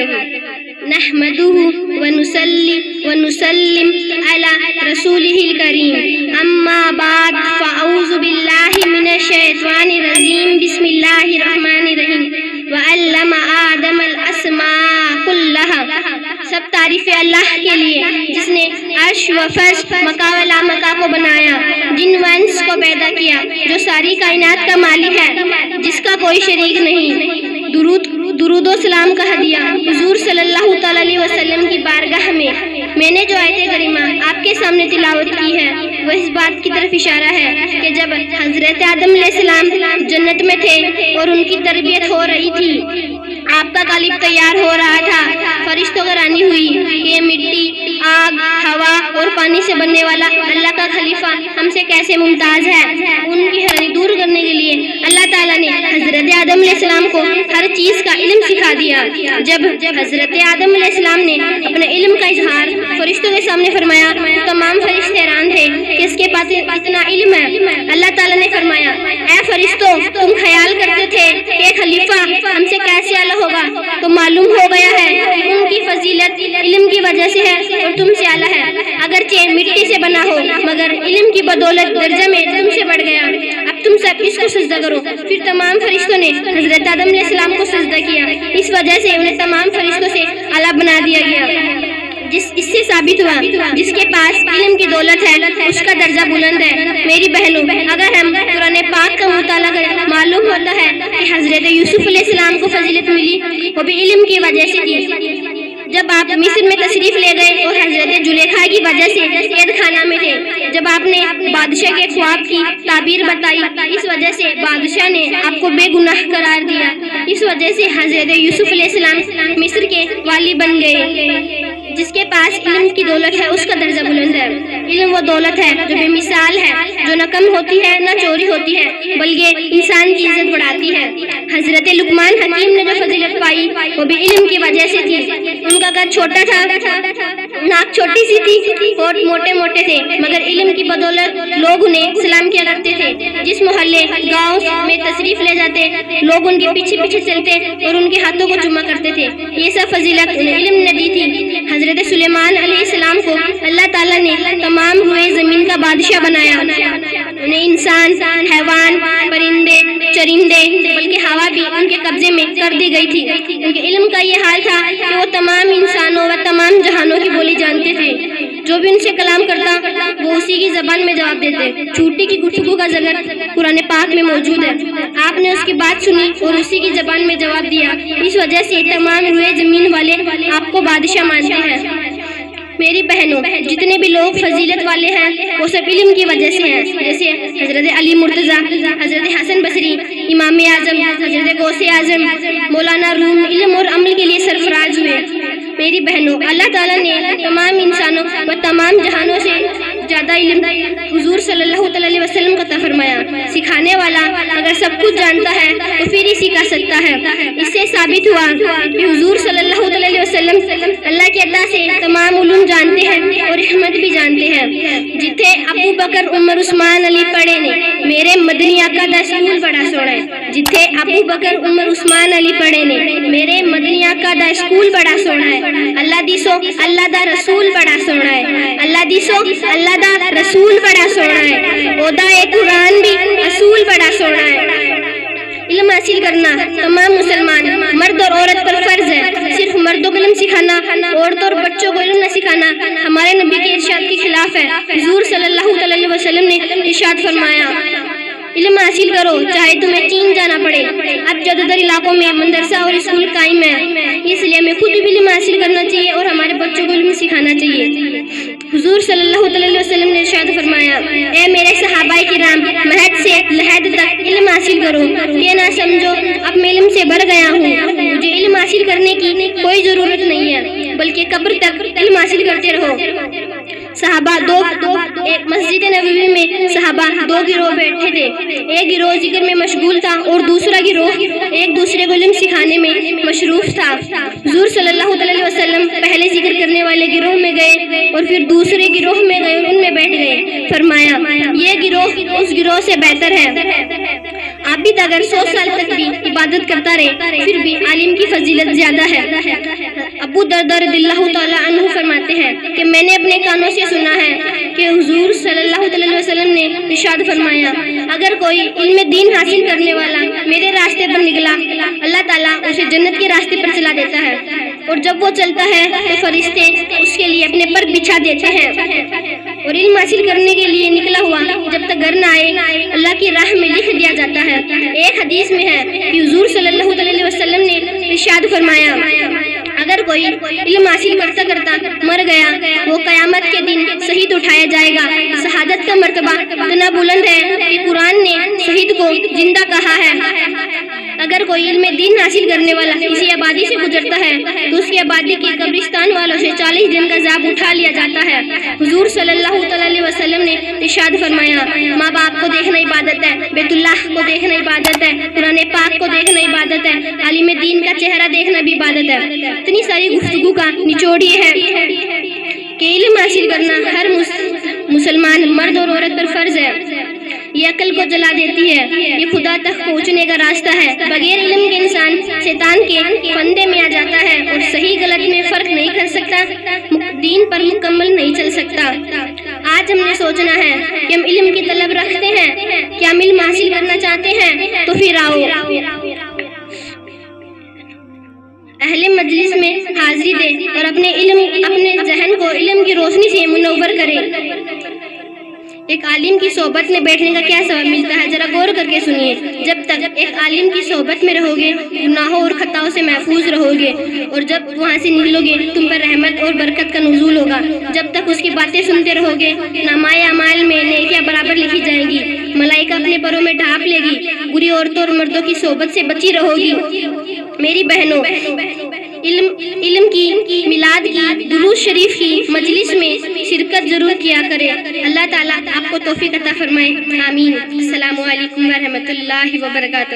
نحمدہ ونصلی ونسلم علی رسولہ الکریم، اما بعد فاعوذ باللہ من الشیطان الرجیم، بسم اللہ الرحمن الرحیم، وعلم آدم الاسماء کلہا۔ سب تعریف اللہ کے لیے جس نے عرش و فرش، مکہ و لامکہ کو بنایا، جن و انس کو پیدا کیا، جو ساری کائنات کا مالک ہے، جس کا کوئی شریک نہیں۔ درود و سلام کا ہدیہ حضور صلی اللہ تعالی علیہ وسلم کی بارگاہ میں نے جو آیت کریمہ آپ کے سامنے تلاوت کی ہے، وہ اس بات کی طرف اشارہ ہے کہ جب حضرت آدم علیہ السلام جنت میں تھے اور ان کی تربیت ہو رہی تھی، آپ کا قالب تیار ہو رہا تھا، فرشتوں کی رانی ہوئی کہ یہ مٹی، آگ، ہوا اور پانی سے بننے والا اللہ کا خلیفہ ہم سے کیسے ممتاز ہے۔ ان کی حیرانی دور کرنے کے لیے اللہ تعالیٰ نے حضرت آدم علیہ السلام کو ہر چیز کا علم سکھا دیا۔ جب حضرت آدم علیہ السلام نے اپنے علم کا اظہار فرشتوں کے سامنے فرمایا، تمام فرشتے حیران تھے کہ اس کے پاس اتنا علم ہے۔ اللہ تعالیٰ نے فرمایا، اے فرشتوں، تم خیال کرتے تھے کہ خلیفہ ہم سے کیسے اعلیٰ ہوگا، تو معلوم ہو گیا ہے ان کی فضیلت علم کی وجہ سے ہے اور تم سے اعلیٰ ہے۔ اگرچہ مٹی سے بنا ہو مگر علم کی بدولت درجہ میں تم سے بڑھ گیا۔ اب تم سب اس کو سجدہ کرو۔ پھر تمام فرشتوں نے حضرت آدم علیہ السلام کو سجدہ کیا، اس وجہ سے انہیں تمام فرشتوں سے اعلیٰ بنا دیا گیا۔ اس سے ثابت ہوا جس کے پاس علم کی دولت ہے اس کا درجہ بلند ہے۔ میری بہنوں، اگر ہم قرآن پاک کا مطالعہ کریں، معلوم ہوتا ہے کہ حضرت یوسف علیہ السلام کو فضیلت ملی، وہ بھی علم کی وجہ سے تھی۔ جب آپ مصر میں تشریف لے گئے اور حضرت زلیخا کی وجہ سے قید خانہ میں تھے، جب آپ نے بادشاہ کے خواب کی تعبیر بتائی، اس وجہ سے بادشاہ نے آپ کو بے گناہ قرار دیا، اس وجہ سے حضرت یوسف علیہ السلام مصر کے والی بن گئے۔ جس کے پاس علم کی دولت ہے اس کا درجہ بلند ہے۔ علم وہ دولت ہے جو بے مثال ہے، جو نہ کم ہوتی ہے نہ چوری ہوتی ہے، بلکہ انسان کی عزت بڑھاتی ہے۔ حضرت لقمان حکیم نے جو فضیلت پائی وہ بھی علم کی وجہ سے تھی۔ ان کا قد چھوٹا تھا، ناک چھوٹی سی تھی اور موٹے موٹے تھے، مگر علم کی بدولت لوگ انہیں سلام کیا کرتے تھے۔ جس محلے گاؤں میں تشریف لے جاتے، لوگ ان کے پیچھے پیچھے چلتے اور ان کے ہاتھوں کو چوما کرتے تھے۔ یہ سب فضیلت انہیں علم نے دی تھی۔ حضرت سلیمان علیہ السلام کو اللہ تعالیٰ نے تمام روئے زمین کا بادشاہ بنایا۔ انہیں انسان، حیوان، پرندے، چرندے، بلکہ ہوا بھی ان کے قبضے میں کر دی گئی تھی۔ ان کے علم کا یہ حال تھا کہ وہ تمام انسانوں و تمام جہانوں کی بولی جانتے تھے۔ جو بھی ان سے کلام کرتا وہ اسی کی زبان میں جواب دیتے۔ چھوٹی کی گفتگو کا ذکر قرآن پاک میں موجود ہے۔ آپ نے اس کی بات سنی اور اسی کی زبان میں جواب دیا، اس وجہ سے تمام روئے زمین والے آپ کو بادشاہ مانتے ہیں۔ میری بہنوں، جتنے بھی لوگ فضیلت والے ہیں وہ سب علم کی وجہ سے ہیں، جیسے حضرت علی مرتضیٰ، حضرت حسن بصری، امام اعظم، حضرت غوث اعظم، مولانا روم علم اور عمل کے لیے سرفراز ہوئے۔ میری بہنوں، اللہ تعالیٰ نے تمام انسانوں و تمام جہانوں سے زیادہ علم حضور صلی اللہ علیہ وسلم کا عطا فرمایا۔ سکھانے والا اگر سب کچھ جانتا ہے تو پھر ہی سکھا سکتا ہے۔ اس سے ثابت ہوا کہ حضور صلی اللہ علیہ وسلم اللہ کی عطا سے تمام علوم جانتے ہیں اور حکمت بھی جانتے ہیں۔ جتھے ابو بکر عمر عثمان علی پڑھے نے، میرے مدنی آقا دا اسکول بڑا سونا ہے۔ جتھے ابو بکر عمر عثمان علی پڑھے نے، میرے مدنی آقا دا اسکول بڑا سونا ہے۔ اللہ دیسو اللہ دا رسول بڑا سونا ہے۔ اللہ دیسو اللہ دا رسول بڑا سونا ہے۔ اودا قرآن بھی اصول بڑا سونا ہے۔ علم حاصل کرنا تمام مسلمان مرد اور عورت پر فرض ہے۔ صرف مردوں کو علم سکھانا، عورتوں اور بچوں کو علم نہ سکھانا ہمارے نبی کے ارشاد کے خلاف ہے۔ حضور صلی اللہ علیہ وسلم نے ارشاد فرمایا، علم حاصل کرو چاہے تمہیں چین جانا پڑے۔ اب زیادہ تر علاقوں میں مدرسہ اور اسکول قائم ہے، اس لیے ہمیں خود بھی علم حاصل کرنا چاہیے اور ہمارے بچوں کو علم سکھانا چاہیے۔ حضور صلی اللہ علیہ وسلم نے ارشاد فرمایا، اے میرے صحابہ کرام، مہد سے لحد تک علم حاصل کرو، یہ نہ سمجھو اب میں علم سے بڑھ گیا ہوں، مجھے علم حاصل کرنے کی کوئی ضرورت نہیں ہے، بلکہ قبر تک علم حاصل کرتے رہو۔ صحابہ ایک مسجد نبوی میں صحابہ دو گروہ بیٹھے تھے۔ ایک گروہ ذکر میں مشغول تھا اور دوسرا گروہ ایک دوسرے کو علم سکھانے میں مصروف تھا۔ حضور صلی اللہ علیہ وسلم پہلے ذکر کرنے والے گروہ میں گئے اور پھر دوسرے گروہ میں گئے اور ان میں بیٹھ گئے۔ فرمایا، یہ گروہ اس گروہ سے بہتر ہے۔ آپ بھی اگر 100 سال تک بھی عبادت کرتا رہے پھر بھی عالم کی فضیلت زیادہ ہے۔ ابو دردہ رضی اللہ تعالیٰ عنہ فرماتے ہیں کہ میں نے اپنے کانوں سے سنا ہے کہ حضور صلی اللہ علیہ وسلم نے ارشاد فرمایا، اگر کوئی علم دین حاصل کرنے والا میرے راستے پر نکلا، اللہ تعالیٰ اسے جنت کے راستے پر چلا دیتا ہے، اور جب وہ چلتا ہے تو فرشتے اس کے لیے اپنے پر بچھا دیتے ہیں، اور علم حاصل کرنے کے لیے نکلا ہوا جب تک گھر نہ آئے اللہ کی راہ میں لکھ دیا جاتا ہے۔ ایک حدیث میں ہے کہ حضور صلی اللہ علیہ وسلم نے ارشاد فرمایا، اگر کوئی علم حاصل کرتا کرتا مر گیا، وہ قیامت کے دن شہید اٹھایا جائے گا۔ شہادت کا مرتبہ اتنا بلند ہے کہ قرآن نے شہید کو زندہ کہا ہے۔ اگر کوئی علم دین حاصل کرنے والا کسی آبادی سے گزرتا ہے تو اس کی آبادی کی قبرستان والوں سے 40 دن کا عذاب اٹھا لیا جاتا ہے۔ حضور صلی اللہ علیہ وسلم نے ارشاد فرمایا، ماں باپ کو دیکھنا عبادت ہے، بیت اللہ کو دیکھنا عبادت ہے، قرآن پاک کو دیکھنا عبادت ہے، عالم دین کا چہرہ دیکھنا بھی عبادت ہے۔ اتنی ساری گفتگو کا نچوڑ یہ ہے کہ علم حاصل کرنا ہر مسلمان مرد اور عورت پر فرض ہے۔ یہ عقل کو جلا دیتی ہے، یہ خدا تک پہنچنے کا راستہ ہے۔ بغیر علم کے انسان شیطان کے پھندے میں آ جاتا ہے اور صحیح غلط میں فرق نہیں کر سکتا، دین پر مکمل نہیں چل سکتا۔ آج ہم نے سوچنا ہے کہ ہم علم کی طلب رکھتے ہیں، کیا ہم علم حاصل کرنا چاہتے ہیں؟ تو پھر آؤ اہل مجلس میں حاضری دے اور اپنے ذہن کو علم کی روشنی سے منور کرے۔ ایک عالم کی صحبت میں بیٹھنے کا کیا ثواب ملتا ہے، ذرا غور کر کے سنیے۔ جب تک ایک عالم کی صحبت میں رہو گے، گناہوں اور خطاؤں سے محفوظ رہو گے، اور جب وہاں سے نکلو گے تم پر رحمت اور برکت کا نزول ہوگا۔ جب تک اس کی باتیں سنتے رہو گے، نامۂ اعمال میں نیکیاں برابر لکھی جائیں گی، ملائکہ اپنے پروں میں ڈھانپ لے گی، بری عورتوں اور مردوں کی صحبت سے بچی رہو گی۔ میری بہنوں، علم کی، میلاد کی، درود شریف کی مجلس میں شرکت ضرور کیا کرے۔ اللہ تعالیٰ آپ کو توفیق عطا فرمائے، آمین۔ السلام علیکم ورحمۃ اللہ وبرکاتہ۔